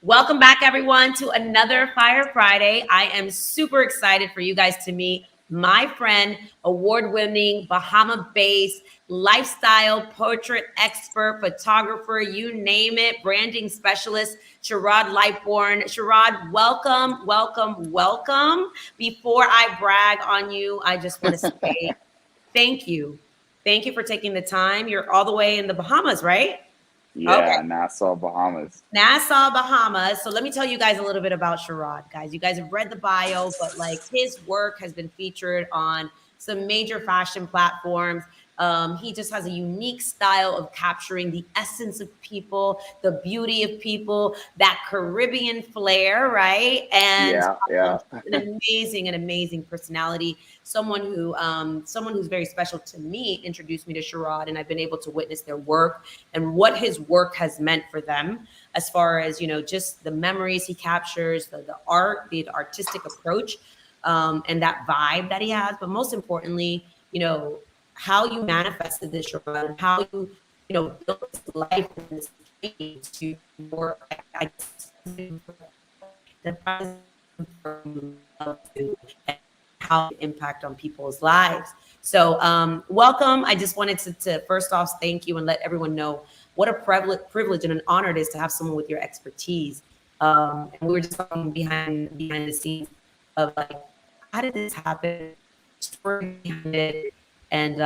Welcome back, everyone, to another Fire Friday. I am super excited for you guys to meet my friend, award-winning, Bahama-based lifestyle portrait expert, photographer, you name it, branding specialist, Scharad Lightbourne. Scharad, welcome, welcome, welcome. Before I brag on you, I just want to say thank you. Thank you for taking the time. You're all the way in the Bahamas, right? Okay. Yeah, Nassau, Bahamas. Nassau, Bahamas. So let me tell you guys a little bit about Scharad, guys. You guys have read the bio, but like his work has been featured on some major fashion platforms. He just has a unique style of capturing the essence of people, the beauty of people, that Caribbean flair, right? And Yeah, yeah, an amazing personality. Someone who's very special to me introduced me to Scharad, and I've been able to witness their work and what his work has meant for them as far as just the memories he captures, the art, the artistic approach, and that vibe that he has. But most importantly, how you manifested this, Sharon, and how you built this life and this dream to work. I guess the present you love to and how the impact on people's lives. So, welcome. I just wanted to first off thank you and let everyone know what a privilege and an honor it is to have someone with your expertise. And we were just talking behind the scenes of like, how did this happen? Story behind it, and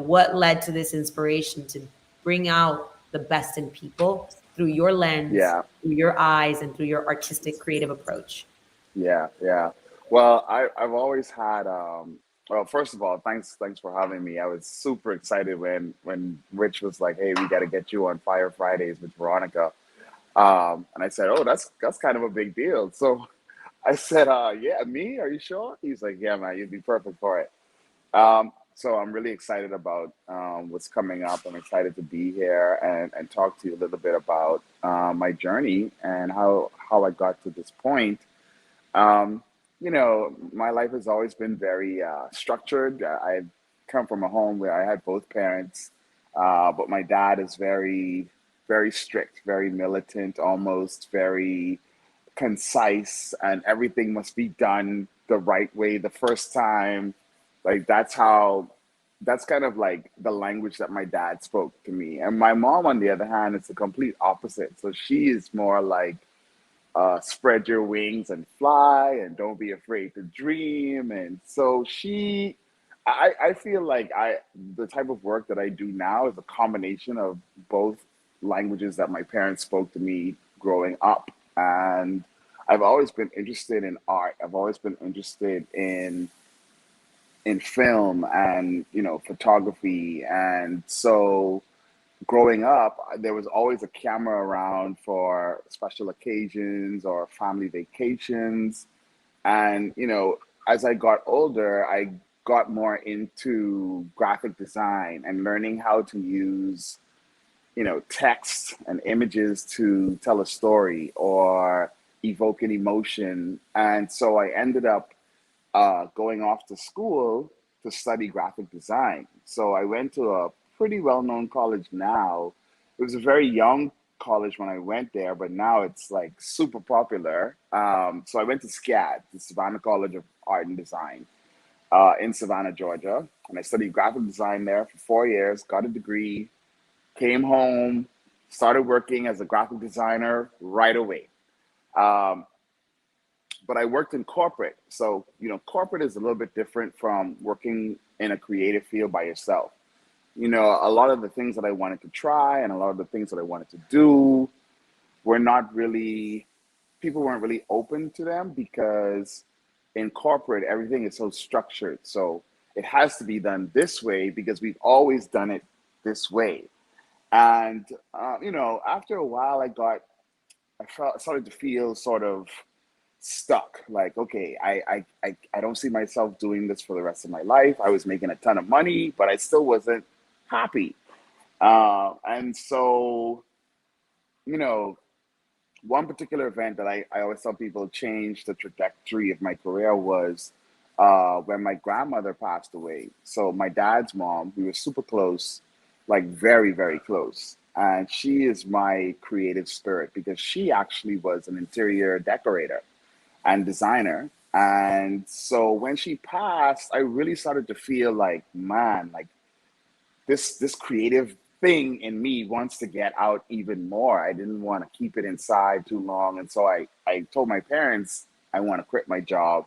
what led to this inspiration to bring out the best in people through your lens, yeah, through your eyes, and through your artistic, creative approach. yeah. Well, I've always had well, first of all, thanks for having me. I was super excited when Rich was like, "Hey, we got to get you on Fire Fridays with Veronica." And I said, "Oh, that's kind of a big deal." So I said, "Yeah, me? Are you sure?" He's like, "Yeah, man, you'd be perfect for it." So I'm really excited about what's coming up. I'm excited to be here and talk to you a little bit about my journey and how I got to this point. Um, my life has always been very structured. I come from a home where I had both parents, but my dad is very strict, very militant, almost very concise, and everything must be done the right way the first time. Like that's kind of like the language that my dad spoke to me. And my mom, on the other hand, is the complete opposite. So she is more like spread your wings and fly and don't be afraid to dream. And so I feel like the type of work that I do now is a combination of both languages that my parents spoke to me growing up. And I've always been interested in art. I've always been interested in film and photography. And so growing up, there was always a camera around for special occasions or family vacations. And as I got older, I got more into graphic design and learning how to use text and images to tell a story or evoke an emotion. And so I ended up going off to school to study graphic design. So I went to a pretty well known college now. It was a very young college when I went there, but now it's like super popular. So I went to SCAD, the Savannah College of Art and Design, in Savannah, Georgia. And I studied graphic design there for 4 years, got a degree, came home, started working as a graphic designer right away. Um, but I worked in corporate. So, corporate is a little bit different from working in a creative field by yourself. A lot of the things that I wanted to try and a lot of the things that I wanted to do were not really, people weren't really open to them because in corporate, everything is so structured. So it has to be done this way because we've always done it this way. And, after a while, started to feel sort of stuck. Like, okay, I don't see myself doing this for the rest of my life. I was making a ton of money, but I still wasn't happy. And so, you know, one particular event that I always tell people changed the trajectory of my career was when my grandmother passed away. So my dad's mom, we were super close, like very, very close. and she is my creative spirit because she actually was an interior decorator and designer. And so when she passed, I really started to feel like, man, like this creative thing in me wants to get out even more. I didn't want to keep it inside too long. And so I told my parents I want to quit my job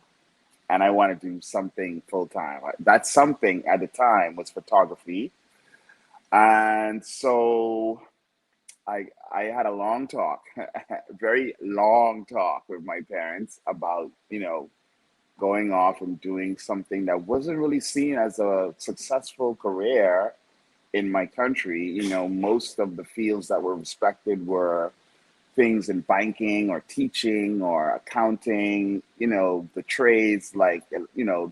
and I want to do something full time. That something at the time was photography. And so I had a long talk, very long talk with my parents about, going off and doing something that wasn't really seen as a successful career in my country. Most of the fields that were respected were things in banking or teaching or accounting, the trades like,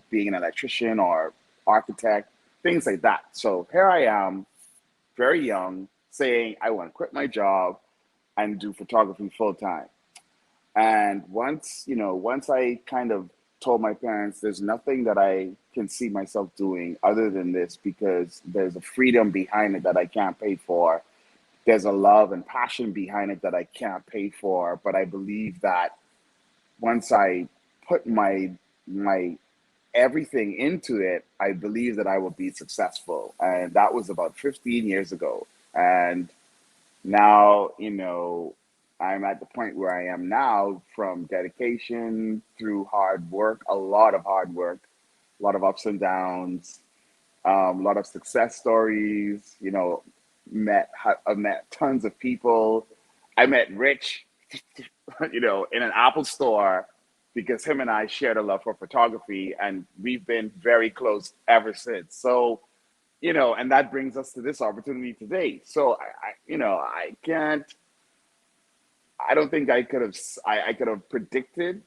being an electrician or architect, things like that. So here I am, very young, saying I want to quit my job and do photography full time. And once I kind of told my parents there's nothing that I can see myself doing other than this because there's a freedom behind it that I can't pay for. There's a love and passion behind it that I can't pay for. But I believe that once I put my everything into it, I believe that I will be successful. And that was about 15 years ago. And now, I'm at the point where I am now from dedication through hard work, a lot of hard work, a lot of ups and downs, a lot of success stories, I've met tons of people. I met Rich, in an Apple store because him and I shared a love for photography and we've been very close ever since. So, and that brings us to this opportunity today. So I can't, I don't think I could have predicted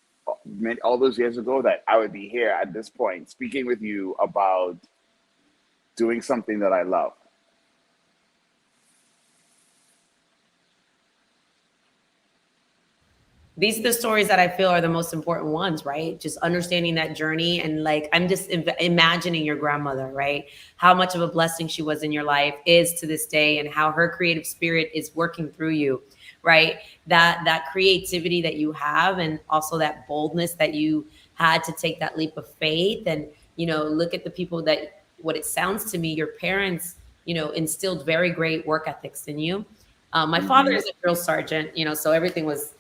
all those years ago that I would be here at this point speaking with you about doing something that I love. These are the stories that I feel are the most important ones, right? Just understanding that journey. And like, I'm just imagining your grandmother, right? How much of a blessing she was in your life, is to this day, and how her creative spirit is working through you, right? That creativity that you have, and also that boldness that you had to take that leap of faith. And, look at the people that, what it sounds to me, your parents, instilled very great work ethics in you. My father Hmm. is a drill sergeant, so everything was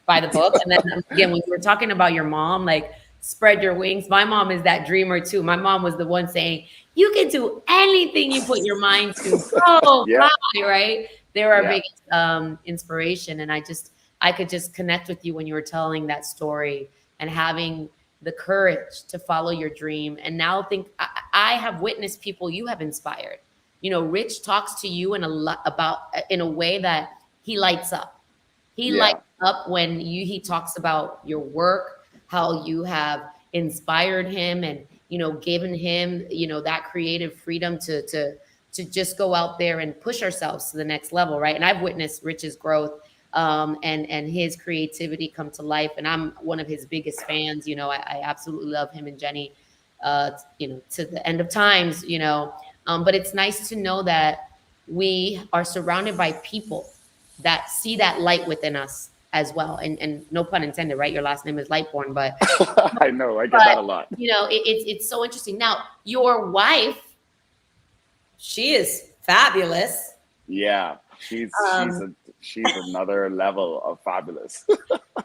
by the book. And then again, when you were talking about your mom, like, spread your wings. My mom is that dreamer too. My mom was the one saying, "You can do anything you put your mind to. Go Yeah, fly!" Right? They're our yeah. biggest inspiration, and I could just connect with you when you were telling that story and having the courage to follow your dream. And now think, I have witnessed people you have inspired. Rich talks to you in a lot about, in a way that he lights up. He lights Yeah. up when he talks about your work, how you have inspired him, and given him that creative freedom to just go out there and push ourselves to the next level, right? And I've witnessed Rich's growth, and his creativity come to life, and I'm one of his biggest fans. I absolutely love him and Jenny, to the end of times. But it's nice to know that we are surrounded by people that see that light within us as well. And no pun intended, right? Your last name is Lightbourne, but I know, I get but that a lot. it's so interesting. Now, your wife, she is fabulous. Yeah, Um, she's another level of fabulous.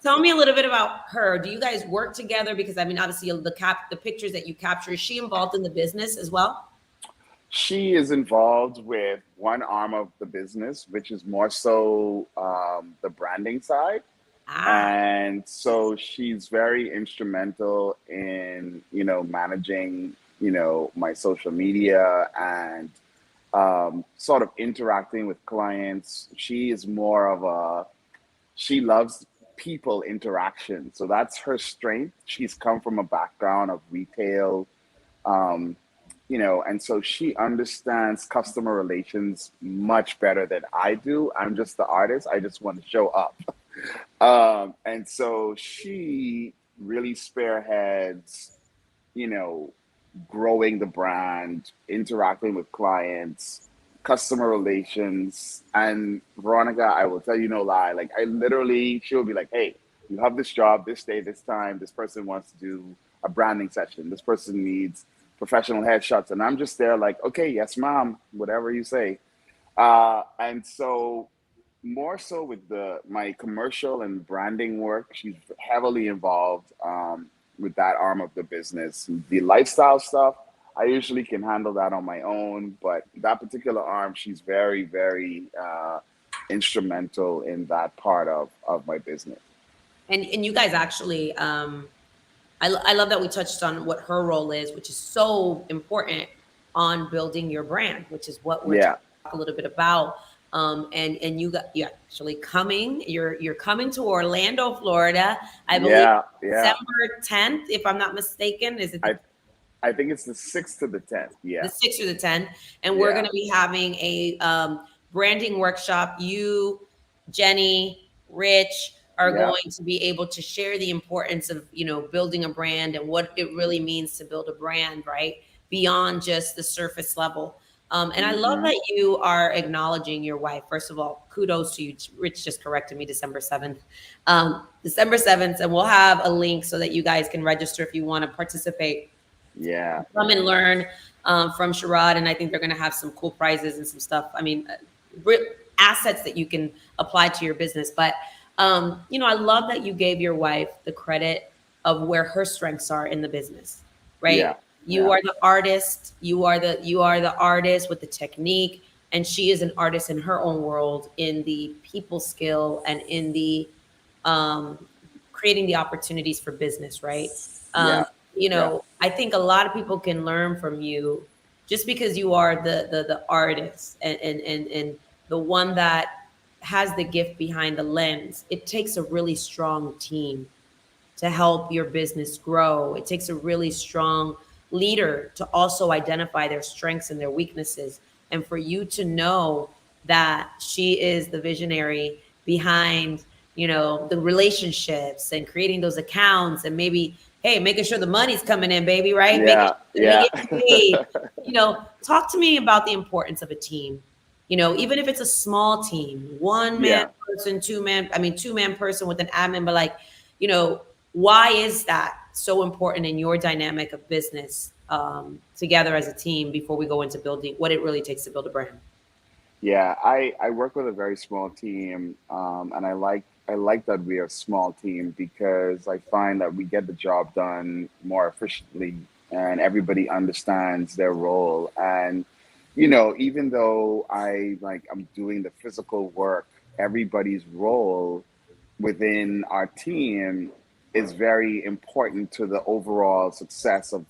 Tell me a little bit about her. Do you guys work together? Because I mean, obviously, the pictures that you capture, is she involved in the business as well? She is involved with one arm of the business, which is more so the branding side. Ah, And so she's very instrumental in, managing, my social media and sort of interacting with clients. She is more of she loves people interaction. So that's her strength. She's come from a background of retail, um, and so she understands customer relations much better than I do. I'm just the artist. I just want to show up. And so she really spearheads, you know, growing the brand, interacting with clients, customer relations. And Veronica, I will tell you no lie. Like I literally, she'll be like, "Hey, you have this job, this day, this time. This person wants to do a branding session. This person needs professional headshots." And I'm just there like, "Okay, yes, mom, whatever you say." And so more so with the my commercial and branding work, she's heavily involved with that arm of the business. The lifestyle stuff, I usually can handle that on my own, but that particular arm, she's very, very instrumental in that part of my business. And you guys actually, I love that we touched on what her role is, which is so important on building your brand, which is what we're Yeah, talking a little bit about. And you actually coming, you're coming to Orlando, Florida, I believe yeah, yeah. December 10th, if I'm not mistaken. Is it I I think it's the 6th to the 10th. the Yeah, 6th or the 10th? And we're going yeah, to be having a branding workshop. You, Jenny, Rich are yeah. going to be able to share the importance of, building a brand and what it really means to build a brand, right? Beyond just the surface level. And I love Hmm. that you are acknowledging your wife. First of all, kudos to you. Rich just corrected me, December 7th. December 7th, and we'll have a link so that you guys can register if you want to participate. Yeah, Come and learn from Scharad, and I think they're going to have some cool prizes and some stuff. I mean, assets that you can apply to your business. But I love that you gave your wife the credit of where her strengths are in the business, right? yeah, You yeah. are the artist. You are the artist with the technique, and she is an artist in her own world in the people skill and in the um, creating the opportunities for business, right? Um, Yeah, yeah, I think a lot of people can learn from you just because you are the artist and the one that has the gift behind the lens. It takes a really strong team to help your business grow. It takes a really strong leader to also identify their strengths and their weaknesses. And for you to know that she is the visionary behind, the relationships and creating those accounts and maybe, hey, making sure the money's coming in, baby, right? Making yeah, sure that we yeah. get paid. Talk to me about the importance of a team. Even if it's a small team, one man Yeah. person, two-man person with an admin, but like, you know, why is that so important in your dynamic of business together as a team before we go into building what it really takes to build a brand? Yeah, I work with a very small team, and I like that we're a small team because I find that we get the job done more efficiently, and everybody understands their role. And even though I'm doing the physical work, everybody's role within our team is very important to the overall success of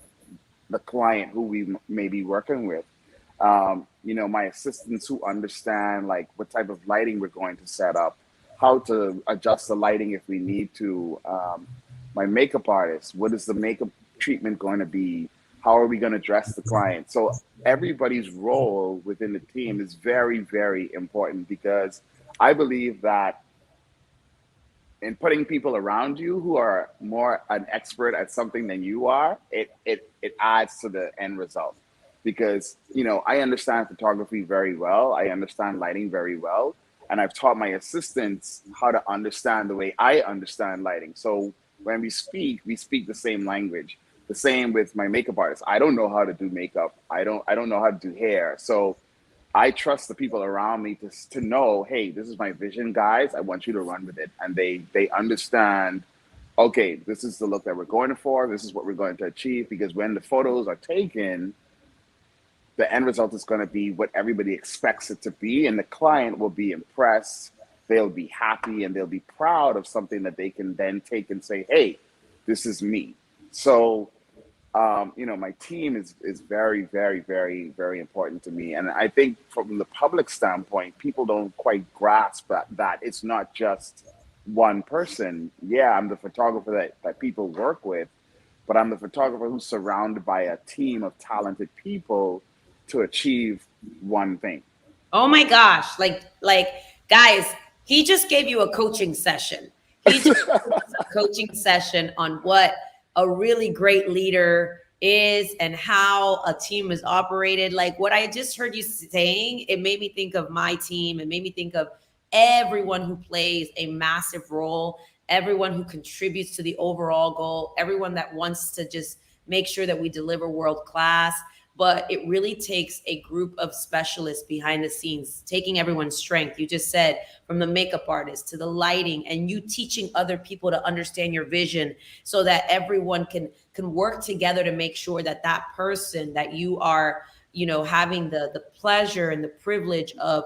the client who we may be working with. My assistants who understand like what type of lighting we're going to set up, how to adjust the lighting if we need to. My makeup artist, what is the makeup treatment going to be? How are we going to dress the client? So everybody's role within the team is very, very important because I believe that in putting people around you who are more an expert at something than you are, it adds to the end result. Because I understand photography very well, I understand lighting very well, and I've taught my assistants how to understand the way I understand lighting. So when we speak the same language. The same with my makeup artist. I don't know how to do makeup. I don't know how to do hair. So I trust the people around me to know, hey, this is my vision, guys. I want you to run with it, and they understand. Okay, this is the look that we're going for. This is what we're going to achieve. Because when the photos are taken, the end result is going to be what everybody expects it to be, and the client will be impressed. They'll be happy, and they'll be proud of something that they can then take and say, hey, this is me. So my team is very, very, very, very important to me. And I think from the public standpoint, people don't quite grasp that it's not just one person. Yeah, I'm the photographer that people work with, but I'm the photographer who's surrounded by a team of talented people to achieve one thing. Oh my gosh. Like guys, he just gave you a coaching session. He just gave us a coaching session on what a really great leader is and how a team is operated. Like what I just heard you saying, it made me think of my team. It made me think of everyone who plays a massive role, everyone who contributes to the overall goal, everyone that wants to just make sure that we deliver world class. But it really takes a group of specialists behind the scenes, taking everyone's strength. You just said, from the makeup artist to the lighting, and you teaching other people to understand your vision so that everyone can work together to make sure that that person that you are, you know, having the pleasure and the privilege of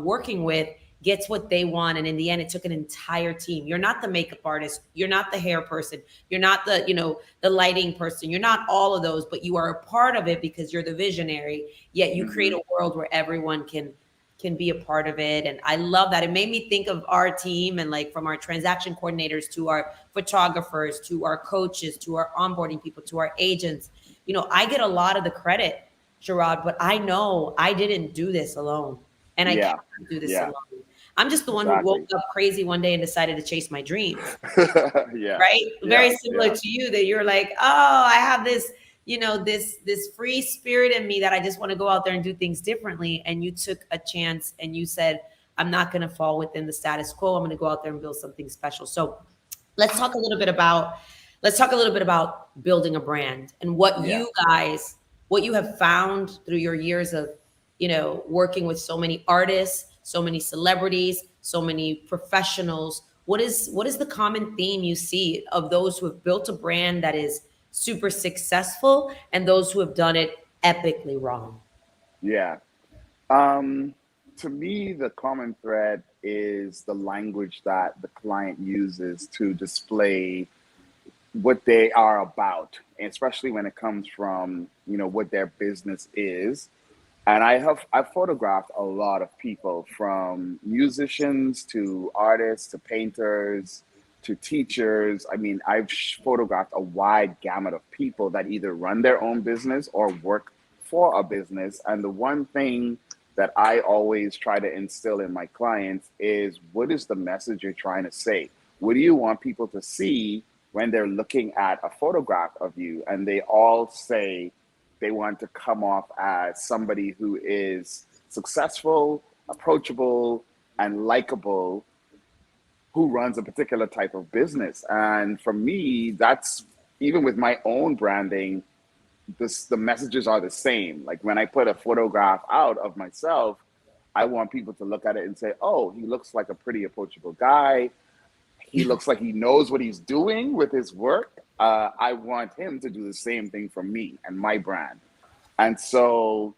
working with gets what they want. And in the end, it took an entire team. You're not the makeup artist, you're not the hair person, you're not the, you know, the lighting person, you're not all of those, but you are a part of it because you're the visionary. Yet you create a world where everyone can be a part of it. And I love that. It made me think of our team, and like from our transaction coordinators to our photographers to our coaches to our onboarding people to our agents. You know, I get a lot of the credit, Scharad, but I know I didn't do this alone, and I Yeah. can't do this Yeah. alone. I'm just the one who Exactly. woke up crazy one day and decided to chase my dreams, Yeah. right? Yeah. Very similar Yeah. to you, that you're like, oh, I have this, you know, this free spirit in me that I just want to go out there and do things differently. And you took a chance and you said, I'm not going to fall within the status quo. I'm going to go out there and build something special. So let's talk a little bit about building a brand and what Yeah. you guys, what you have found through your years of, you know, working with so many artists, so many celebrities, so many professionals. What is the common theme you see of those who have built a brand that is super successful and those who have done it epically wrong? Yeah. Um, to me, the common thread is the language that the client uses to display what they are about, and especially when it comes from, you know, what their business is. And I've photographed a lot of people, from musicians to artists to painters to teachers. I mean, I've photographed a wide gamut of people that either run their own business or work for a business. And the one thing that I always try to instill in my clients is, what is the message you're trying to say? What do you want people to see when they're looking at a photograph of you? And they all say they want to come off as somebody who is successful, approachable, and likable, who runs a particular type of business. And for me, that's, even with my own branding, the messages are the same. Like when I put a photograph out of myself, I want people to look at it and say, oh, he looks like a pretty approachable guy. He looks like he knows what he's doing with his work. I want him to do the same thing for me and my brand. And so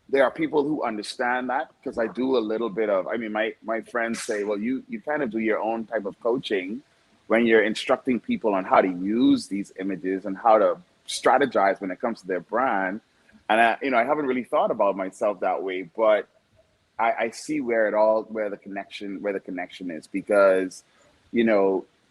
there are people who understand that, because I do a little bit of, I mean, my friends say, well, you kind of do your own type of coaching when you're instructing people on how to use these images and how to strategize when it comes to their brand. And I haven't really thought about myself that way, but I see where the connection is, because,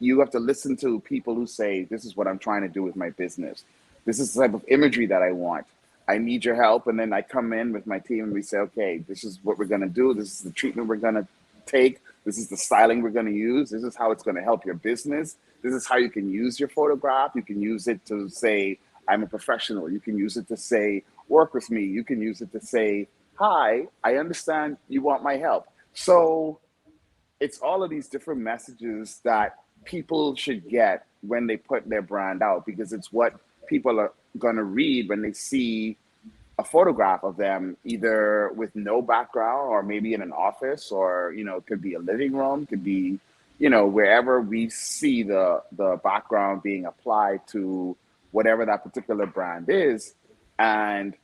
you have to listen to people who say, this is what I'm trying to do with my business. This is the type of imagery that I want. I need your help. And then I come in with my team and we say, okay, this is what we're going to do. This is the treatment we're going to take. This is the styling we're going to use. This is how it's going to help your business. This is how you can use your photograph. You can use it to say, I'm a professional. You can use it to say, work with me. You can use it to say, hi, I understand you want my help. So it's all of these different messages that people should get when they put their brand out, because it's what people are going to read when they see a photograph of them, either with no background or maybe in an office, or, it could be a living room, could be, wherever we see the background being applied to whatever that particular brand is. And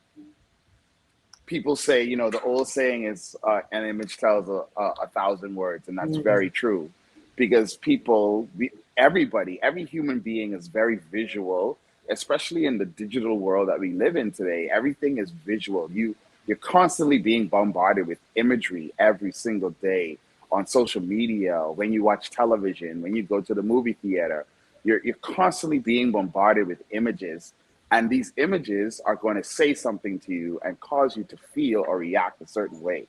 people say, the old saying is, an image tells a thousand words, and that's very true, because everybody, every human being is very visual, especially in the digital world that we live in today. Everything is visual. You're constantly being bombarded with imagery every single day on social media, when you watch television, when you go to the movie theater. You're constantly being bombarded with images. And these images are going to say something to you and cause you to feel or react a certain way.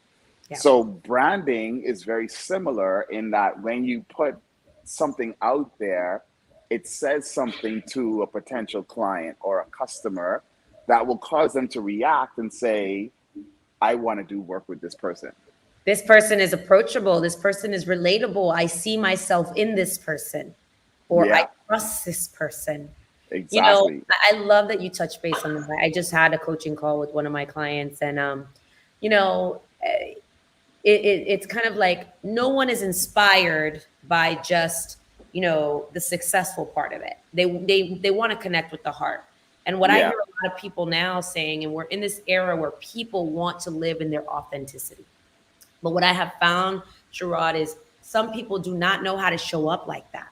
Yeah. So branding is very similar in that when you put something out there, it says something to a potential client or a customer that will cause them to react and say, I want to do work with this person. This person is approachable. This person is relatable. I see myself in this person, or I Yeah, trust this person. You know, exactly. I love that you touch base on that. I just had a coaching call with one of my clients, and you know, it's kind of like no one is inspired by just, you know, the successful part of it. They want to connect with the heart. And what I Yeah. hear a lot of people now saying, and we're in this era where people want to live in their authenticity. But what I have found, Sharad, is some people do not know how to show up like that.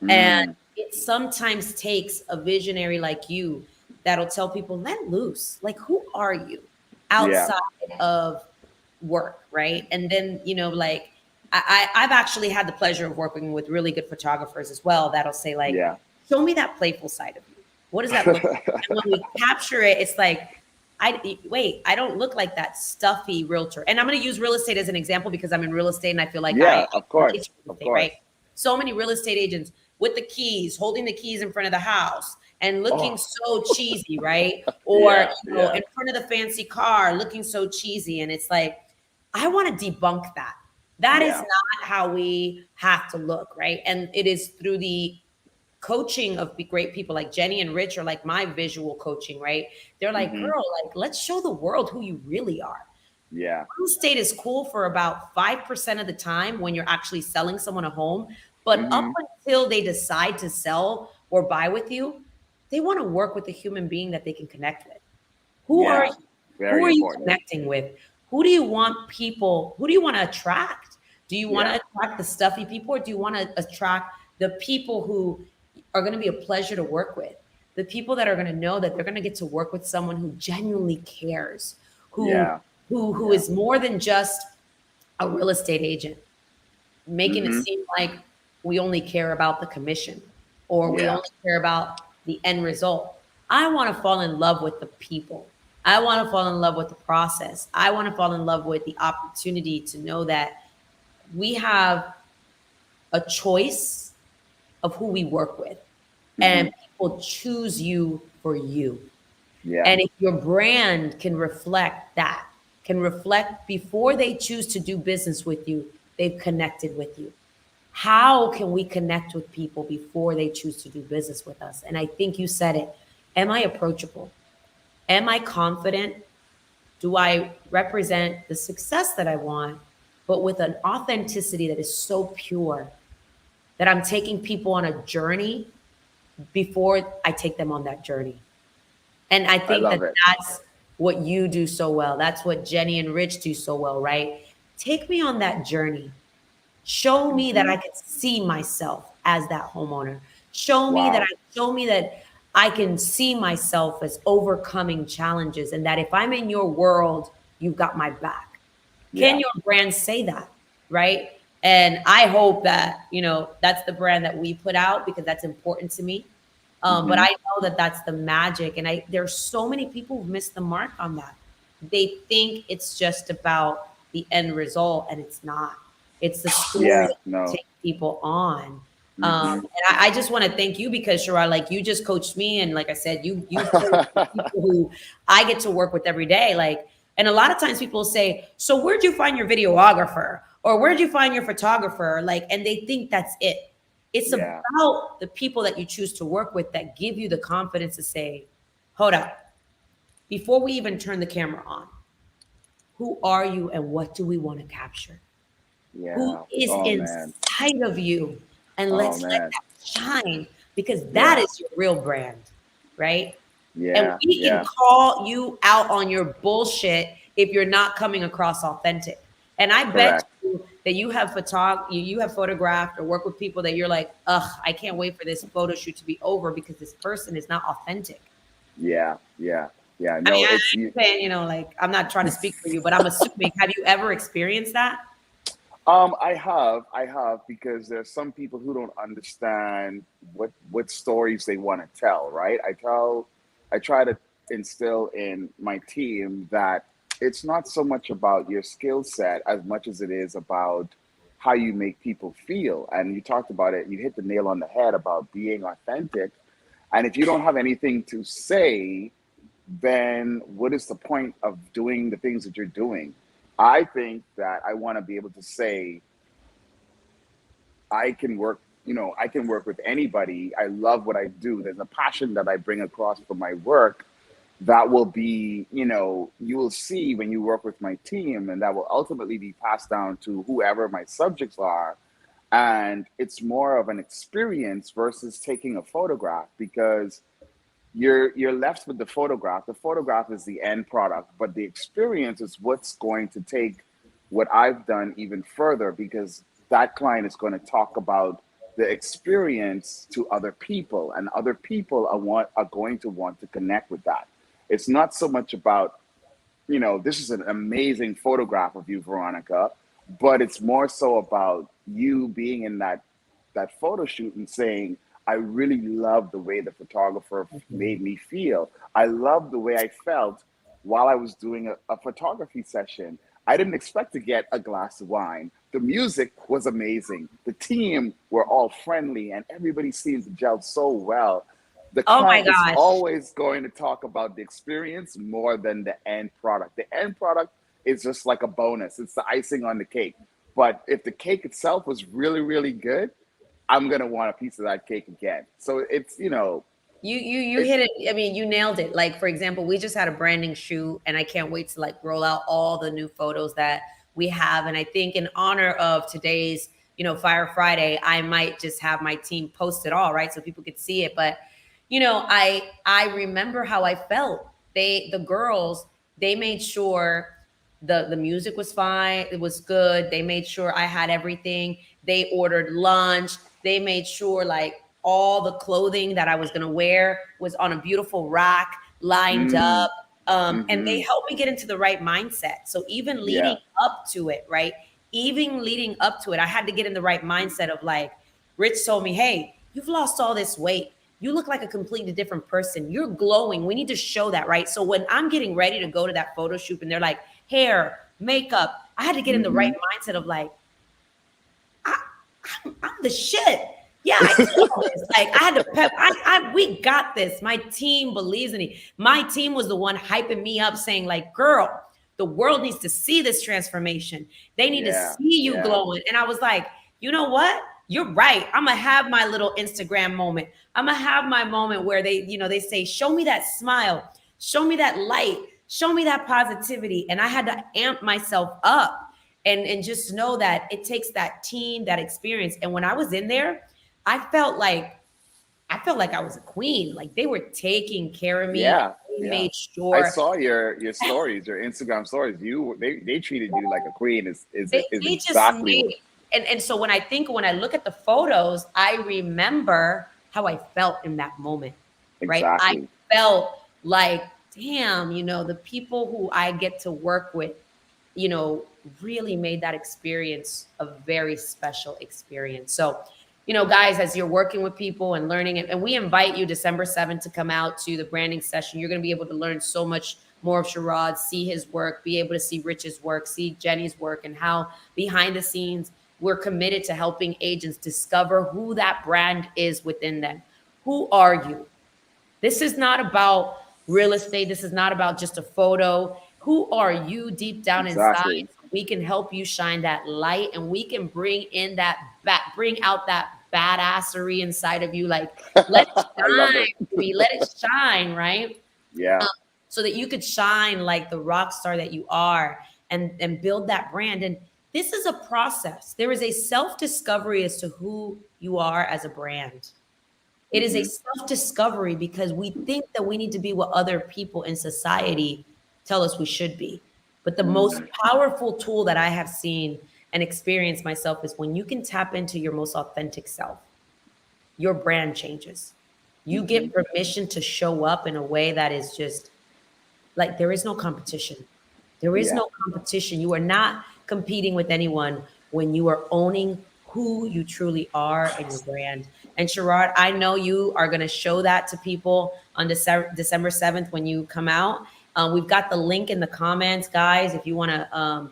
And Mm, it sometimes takes a visionary like you that'll tell people, let loose. Like, who are you yeah. outside of work, right? And then, you know, like I've actually had the pleasure of working with really good photographers as well that'll say, like, Yeah. show me that playful side of you. What does that look like? And when we capture it, it's like, I don't look like that stuffy realtor. And I'm going to use real estate as an example because I'm in real estate and I feel like I Yeah, of relate course. to real Of estate, right? course. So many real estate agents with the keys, holding the keys in front of the house and looking Oh, so cheesy, right? Or, yeah, you know, yeah, in front of the fancy car, looking so cheesy. And it's like, I want to debunk that. That is yeah. not how we have to look, right? And it is through the coaching of great people like Jenny and Rich, or like my visual coaching, right? They're like, Hmm. girl, like, let's show the world who you really are. Yeah, Real estate is cool for about 5% of the time when you're actually selling someone a home. But up hmm, until they decide to sell or buy with you, they want to work with a human being that they can connect with. Who are yeah. you? Who Very are you important. connecting with? Who do you want people? Who do you want to attract? Do you want Yeah, to attract the stuffy people, or do you want to attract the people who are going to be a pleasure to work with? The people that are going to know that they're going to get to work with someone who genuinely cares, who yeah, who yeah. is more than just a real estate agent, making it Hmm. seem like we only care about the commission or we Yeah, only care about the end result. I want to fall in love with the people. I want to fall in love with the process. I want to fall in love with the opportunity to know that we have a choice of who we work with, hmm, and people choose you for you. yeah. And if your brand can reflect that, can reflect before they choose to do business with you, they've connected with you. How can we connect with people before they choose to do business with us? And I think you said it. Am I approachable? Am I confident? Do I represent the success that I want, but with an authenticity that is so pure that I'm taking people on a journey before I take them on that journey? And I I think that love it. that's what you do so well. That's what Jenny and Rich do so well, right? Take me on that journey. Show me that Hmm. I can see myself as that homeowner. Wow. Show me that I can see myself as overcoming challenges, and that if I'm in your world, you've got my back. Can Yeah. your brand say that? Right? And I hope that, you know, that's the brand that we put out because that's important to me. But Hmm. I know that that's the magic. And there's so many people who've missed the mark on that. They think it's just about the end result, and it's not. It's the story Yeah. that No. take people on. Hmm. And I just want to thank you because Shara, like you just coached me, and like I said, you've coached the people who I get to work with every day. Like, and a lot of times people say, "So where'd you find your videographer?" or "Where'd you find your photographer?" Like, and they think that's it. It's Yeah. about the people that you choose to work with that give you the confidence to say, "Hold up, before we even turn the camera on, who are you and what do we want to capture? Who Yeah. is Oh man. inside of you? And Oh let's let man. that shine because that Yeah. is your real brand, right? And Yeah. we can Yeah. call you out on your bullshit if you're not coming across authentic. And I bet Correct. you that you have photographed or worked with people that you're like, ugh, I can't wait for this photo shoot to be over because this person is not authentic. Yeah. Yeah. Yeah. I mean, No, it's you. I'm saying, you know, like I'm not trying to speak for you, but I'm assuming, have you ever experienced that? I have, because there's some people who don't understand what stories they want to tell, right? I try to instill in my team that it's not so much about your skill set as much as it is about how you make people feel. And you talked about it, you hit the nail on the head about being authentic. And if you don't have anything to say, then what is the point of doing the things that you're doing? I think that I want to be able to say, I can work, I can work with anybody. I love what I do. There's a passion that I bring across from my work that will be, you will see when you work with my team, and that will ultimately be passed down to whoever my subjects are. And it's more of an experience versus taking a photograph, because you're left with the photograph. The photograph is the end product, but the experience is what's going to take what I've done even further, because that client is going to talk about the experience to other people, and other people are going to want to connect with that. It's not so much about, this is an amazing photograph of you, Veronica, but it's more so about you being in that photo shoot and saying, I really love the way the photographer made me feel. I love the way I felt while I was doing a photography session. I didn't expect to get a glass of wine. The music was amazing. The team were all friendly, and everybody seemed to gel so well. The Oh my client is gosh. always going to talk about the experience more than the end product. The end product is just like a bonus. It's the icing on the cake. But if the cake itself was really, really good, I'm going to want a piece of that cake again. So it's, You hit it. I mean, you nailed it. Like, for example, we just had a branding shoot, and I can't wait to like roll out all the new photos that we have. And I think in honor of today's, Fire Friday, I might just have my team post it all, right? So people could see it. But, I remember how I felt. The girls, they made sure the music was fine. It was good. They made sure I had everything. They ordered lunch. They made sure like all the clothing that I was going to wear was on a beautiful rack lined up. And they helped me get into the right mindset. So even leading up to it, right? Even leading up to it, I had to get in the right mindset of like, Rich told me, hey, you've lost all this weight. You look like a completely different person. You're glowing. We need to show that, right? So when I'm getting ready to go to that photo shoot and they're like, hair, makeup, I had to get in the right mindset of like, I'm the shit. Yeah, I did all this. Like I had to pep. We got this. My team believes in me. My team was the one hyping me up, saying like, "Girl, the world needs to see this transformation. They need to see you glowing." And I was like, you know what? You're right. I'm gonna have my little Instagram moment. I'm gonna have my moment where they say, "Show me that smile. Show me that light. Show me that positivity." And I had to amp myself up and just know that it takes that team, that experience. And when I was in there, I felt like I was a queen. Like they were taking care of me. Yeah, They yeah. made sure. I saw your stories, your Instagram stories. They treated you like a queen. Is They just exactly made, and so when I look at the photos, I remember how I felt in that moment, right? I exactly. felt like, damn, the people who I get to work with, really made that experience a very special experience. So, guys, as you're working with people and learning it, and we invite you December 7th to come out to the branding session. You're going to be able to learn so much more of Scharad, see his work, be able to see Rich's work, see Jenny's work, and how behind the scenes we're committed to helping agents discover who that brand is within them. Who are you? This is not about real estate. This is not about just a photo. Who are you deep down inside? Exactly. We can help you shine that light, and we can bring out that badassery inside of you. Like, let it I love shine, it. baby. Let it shine, right? Yeah. So that you could shine like the rock star that you are, and build that brand. And this is a process. There is a self-discovery as to who you are as a brand. It is a self-discovery because we think that we need to be what other people in society tell us we should be. But the most powerful tool that I have seen and experienced myself is when you can tap into your most authentic self, your brand changes. You get permission to show up in a way that is just like there is no competition. There is Yeah. no competition. You are not competing with anyone when you are owning who you truly are and your brand. And Scharad, I know you are going to show that to people on December 7th when you come out. We've got the link in the comments, guys, if you want to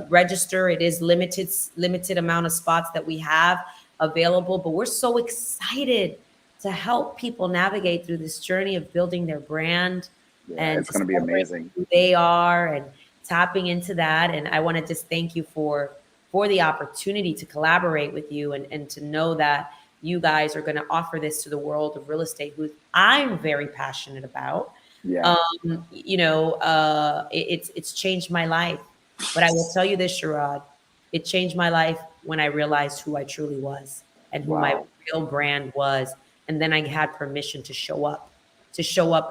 register. It is limited amount of spots that we have available, but we're so excited to help people navigate through this journey of building their brand Yeah, and it's going to be discovering amazing. who they are and tapping into that. And I want to just thank you for the opportunity to collaborate with you and to know that you guys are going to offer this to the world of real estate, who I'm very passionate about. Yeah. It's changed my life. But I will tell you this, Scharad, it changed my life when I realized who I truly was and who my Wow. real brand was. And then I had permission to show up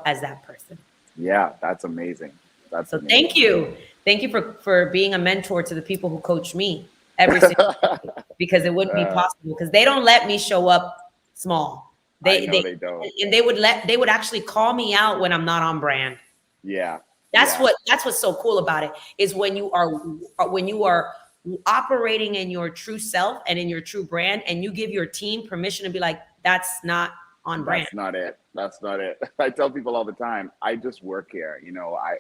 as that person. Yeah, that's amazing. That's So amazing. thank you. Thank you for being a mentor to the people who coach me every single day, because it wouldn't be possible, because they don't let me show up small. I know they don't. And they would actually call me out when I'm not on brand. Yeah. That's Yeah. what's so cool about it, is when you are operating in your true self and in your true brand, and you give your team permission to be like, that's not on brand. That's not it. That's not it. I tell people all the time, I just work here.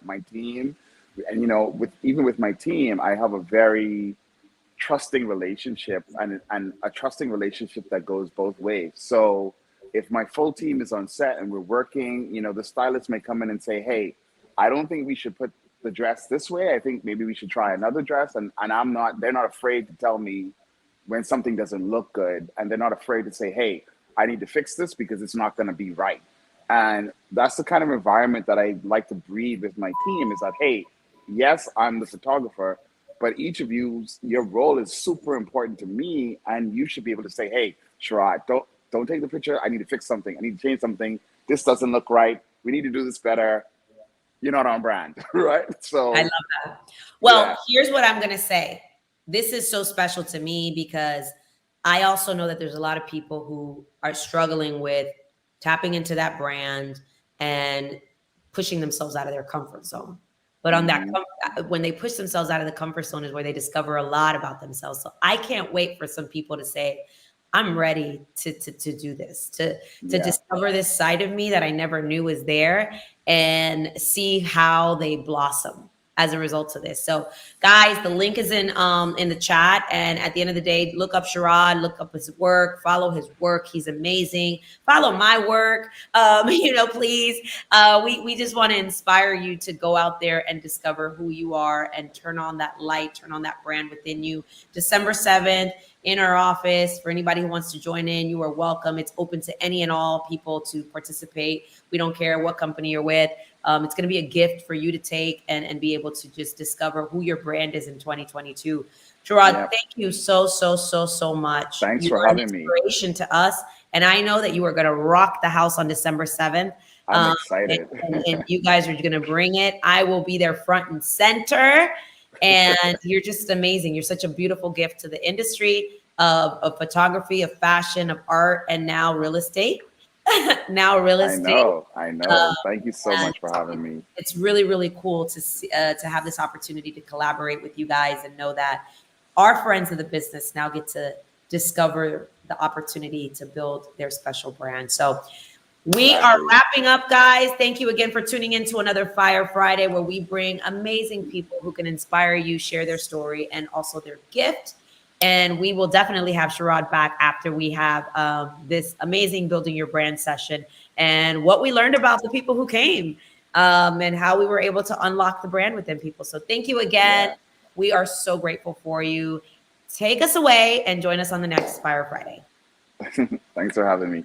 My team, and even with my team, I have a very trusting relationship, and a trusting relationship that goes both ways. So if my full team is on set and we're working, the stylist may come in and say, hey, I don't think we should put the dress this way. I think maybe we should try another dress. And they're not afraid to tell me when something doesn't look good. And they're not afraid to say, hey, I need to fix this because it's not going to be right. And that's the kind of environment that I like to breed with my team, is that, hey, yes, I'm the photographer, but each of you, your role is super important to me. And you should be able to say, hey, Scharad, don't take the picture. I need to fix something. I need to change something. This doesn't look right. We need to do this better. You're not on brand, right? So I love that. Well, yeah. Here's what I'm going to say. This is so special to me because I also know that there's a lot of people who are struggling with tapping into that brand and pushing themselves out of their comfort zone. But on that, when they push themselves out of the comfort zone is where they discover a lot about themselves. So I can't wait for some people to say, I'm ready to do this, to discover this side of me that I never knew was there, and see how they blossom as a result of this. So guys, the link is in the chat. And at the end of the day, look up Scharad, look up his work, follow his work. He's amazing. Follow my work, please. We just want to inspire you to go out there and discover who you are and turn on that light, turn on that brand within you. December 7th in our office. For anybody who wants to join in, you are welcome. It's open to any and all people to participate. We don't care what company you're with. It's going to be a gift for you to take and be able to just discover who your brand is in 2022. Scharad, thank you so much. Thanks for having me. Inspiration to us. And I know that you are going to rock the house on December 7th. I'm excited. And you guys are going to bring it. I will be there front and center. And you're just amazing. You're such a beautiful gift to the industry of photography, of fashion, of art, and now real estate. I know. Thank you so much for having me. It's really, really cool to see, to have this opportunity to collaborate with you guys and know that our friends of the business now get to discover the opportunity to build their special brand. So we are wrapping up, guys. Thank you again for tuning in to another Fire Friday, where we bring amazing people who can inspire you, share their story, and also their gift. And we will definitely have Scharad back after we have this amazing Building Your Brand session and what we learned about the people who came and how we were able to unlock the brand within people. So thank you again. Yeah. We are so grateful for you. Take us away and join us on the next Fire Friday. Thanks for having me.